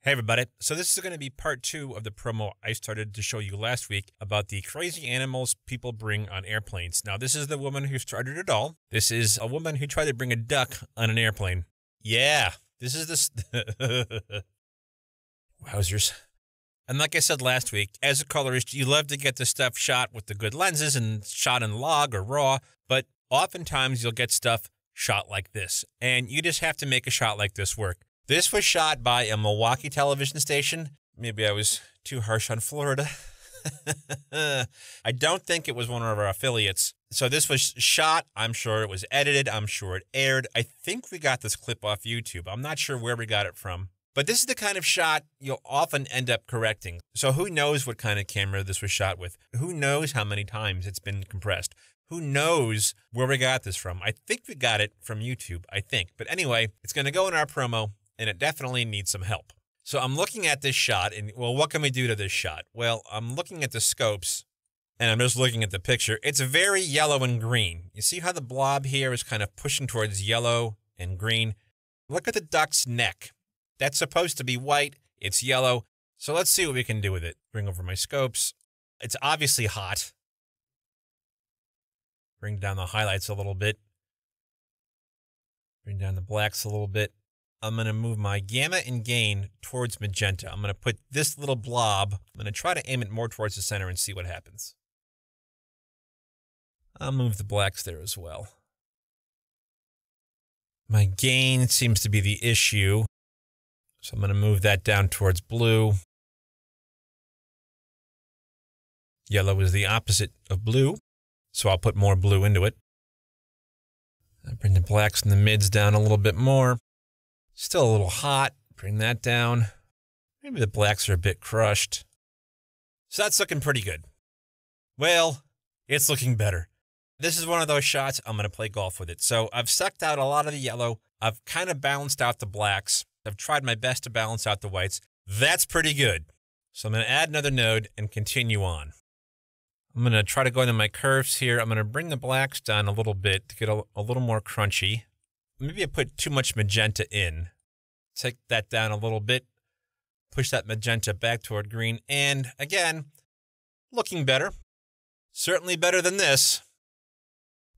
Hey everybody, so this is going to be part 2 of the promo I started to show you last week about the crazy animals people bring on airplanes. Now this is the woman who started it all. This is a woman who tried to bring a duck on an airplane. Yeah, this is this. Wowzers. And like I said last week, as a colorist, you love to get the stuff shot with the good lenses and shot in log or raw, but oftentimes you'll get stuff shot like this, and you just have to make a shot like this work. This was shot by a Milwaukee television station. Maybe I was too harsh on Florida. I don't think it was one of our affiliates. So this was shot. I'm sure it was edited. I'm sure it aired. I think we got this clip off YouTube. I'm not sure where we got it from. But this is the kind of shot you'll often end up correcting. So who knows what kind of camera this was shot with? Who knows how many times it's been compressed? Who knows where we got this from? I think we got it from YouTube, I think. But anyway, it's going to go in our promo, and it definitely needs some help. So I'm looking at this shot, and, well, what can we do to this shot? Well, I'm looking at the scopes, and I'm just looking at the picture. It's very yellow and green. You see how the blob here is kind of pushing towards yellow and green? Look at the duck's neck. That's supposed to be white. It's yellow. So let's see what we can do with it. Bring over my scopes. It's obviously hot. Bring down the highlights a little bit. Bring down the blacks a little bit. I'm going to move my gamma and gain towards magenta. I'm going to put this little blob, I'm going to try to aim it more towards the center and see what happens. I'll move the blacks there as well. My gain seems to be the issue, so I'm going to move that down towards blue. Yellow is the opposite of blue, so I'll put more blue into it. I'll bring the blacks and the mids down a little bit more. Still a little hot. Bring that down. Maybe the blacks are a bit crushed. So that's looking pretty good. Well, it's looking better. This is one of those shots I'm going to play golf with it. So I've sucked out a lot of the yellow. I've kind of balanced out the blacks. I've tried my best to balance out the whites. That's pretty good. So I'm going to add another node and continue on. I'm going to try to go into my curves here. I'm going to bring the blacks down a little bit to get a little more crunchy. Maybe I put too much magenta in. Take that down a little bit. Push that magenta back toward green. And again, looking better. Certainly better than this.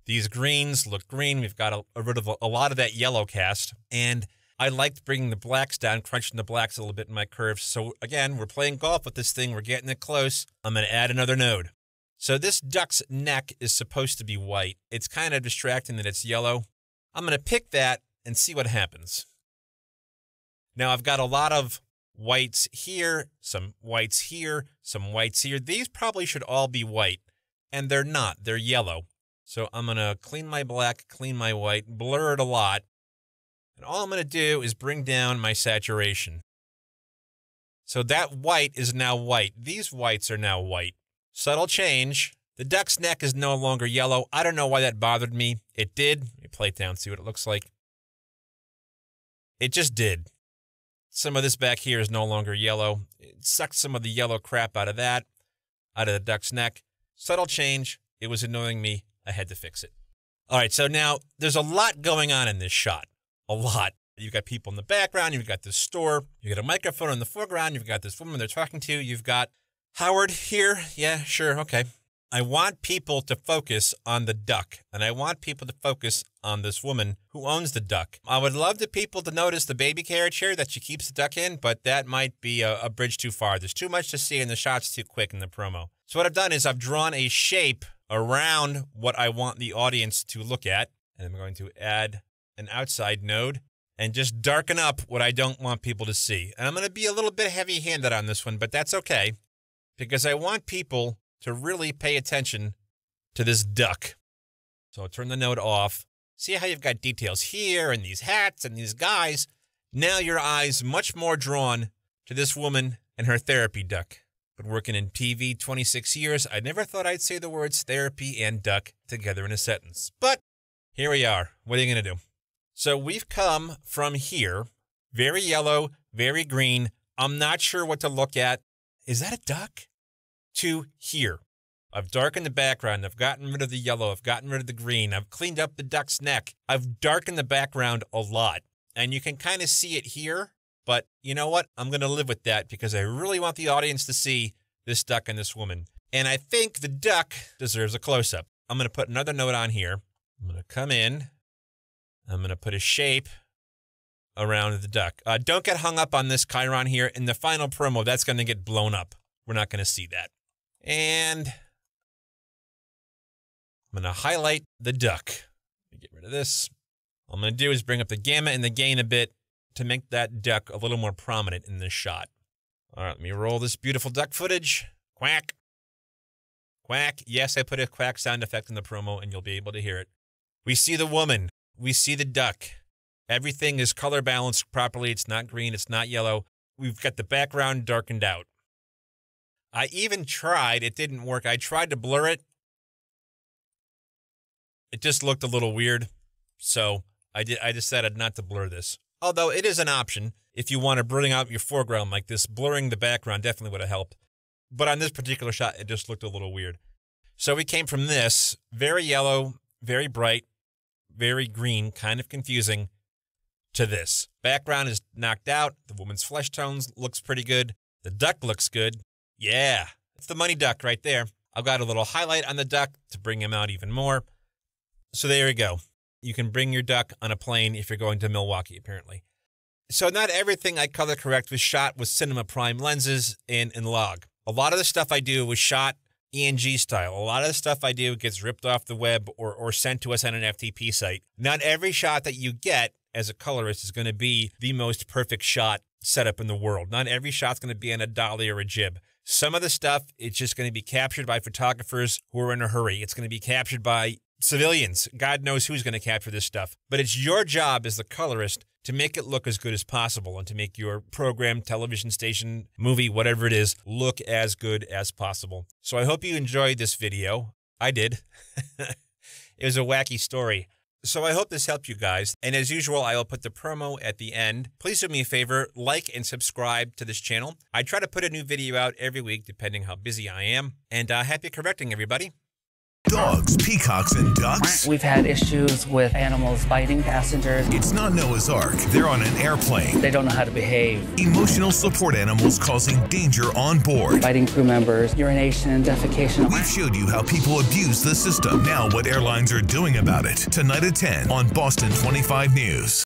These greens look green. We've got rid of a lot of that yellow cast. And I liked bringing the blacks down, crunching the blacks a little bit in my curves. So again, we're playing golf with this thing. We're getting it close. I'm going to add another node. So this duck's neck is supposed to be white. It's kind of distracting that it's yellow. I'm going to pick that and see what happens. Now I've got a lot of whites here, some whites here, some whites here. These probably should all be white, and they're not. They're yellow. So I'm going to clean my black, clean my white, blur it a lot. And all I'm going to do is bring down my saturation. So that white is now white. These whites are now white. Subtle change. The duck's neck is no longer yellow. I don't know why that bothered me. It did. Let me play it down, see what it looks like. It just did. Some of this back here is no longer yellow. It sucked some of the yellow crap out of that, out of the duck's neck. Subtle change. It was annoying me. I had to fix it. All right, so now there's a lot going on in this shot. A lot. You've got people in the background. You've got this store. You've got a microphone in the foreground. You've got this woman they're talking to. You've got Howard here. Yeah, sure, okay. I want people to focus on the duck, and I want people to focus on this woman who owns the duck. I would love the people to notice the baby carriage here that she keeps the duck in, but that might be a bridge too far. There's too much to see, and the shot's too quick in the promo. So what I've done is I've drawn a shape around what I want the audience to look at, and I'm going to add an outside node and just darken up what I don't want people to see. And I'm going to be a little bit heavy-handed on this one, but that's okay, because I want people to really pay attention to this duck. So I'll turn the node off. See how you've got details here and these hats and these guys. Now your eye's much more drawn to this woman and her therapy duck. Been working in TV 26 years. I never thought I'd say the words therapy and duck together in a sentence. But here we are. What are you going to do? So we've come from here. Very yellow, very green. I'm not sure what to look at. Is that a duck? To here. I've darkened the background. I've gotten rid of the yellow. I've gotten rid of the green. I've cleaned up the duck's neck. I've darkened the background a lot. And you can kind of see it here. But you know what? I'm going to live with that because I really want the audience to see this duck and this woman. And I think the duck deserves a close-up. I'm going to put another note on here. I'm going to come in. I'm going to put a shape around the duck. Don't get hung up on this chyron here. In the final promo, that's going to get blown up. We're not going to see that. And I'm going to highlight the duck. Let me get rid of this. All I'm going to do is bring up the gamma and the gain a bit to make that duck a little more prominent in this shot. All right, let me roll this beautiful duck footage. Quack. Quack. Yes, I put a quack sound effect in the promo, and you'll be able to hear it. We see the woman. We see the duck. Everything is color balanced properly. It's not green. It's not yellow. We've got the background darkened out. I even tried. It didn't work. I tried to blur it. It just looked a little weird. So I decided not to blur this. Although it is an option. If you want to bring out your foreground like this, blurring the background definitely would have helped. But on this particular shot, it just looked a little weird. So we came from this, very yellow, very bright, very green, kind of confusing, to this. Background is knocked out. The woman's flesh tones looks pretty good. The duck looks good. Yeah, it's the money duck right there. I've got a little highlight on the duck to bring him out even more. So there you go. You can bring your duck on a plane if you're going to Milwaukee, apparently. So not everything I color correct was shot with Cinema Prime lenses and log. A lot of the stuff I do was shot ENG style. A lot of the stuff I do gets ripped off the web or sent to us on an FTP site. Not every shot that you get as a colorist is going to be the most perfect shot setup in the world. Not every shot's going to be on a dolly or a jib. Some of the stuff, it's just going to be captured by photographers who are in a hurry. It's going to be captured by civilians. God knows who's going to capture this stuff. But it's your job as the colorist to make it look as good as possible and to make your program, television station, movie, whatever it is, look as good as possible. So I hope you enjoyed this video. I did. It was a wacky story. So I hope this helped you guys. And as usual, I will put the promo at the end. Please do me a favor, like and subscribe to this channel. I try to put a new video out every week, depending how busy I am. And happy correcting, everybody. Dogs, peacocks, and ducks? We've had issues with animals biting passengers. It's not Noah's Ark. They're on an airplane. They don't know how to behave. Emotional support animals causing danger on board. Biting crew members, urination and defecation. We've showed you how people abuse the system. Now what airlines are doing about it. Tonight at 10 on Boston 25 News.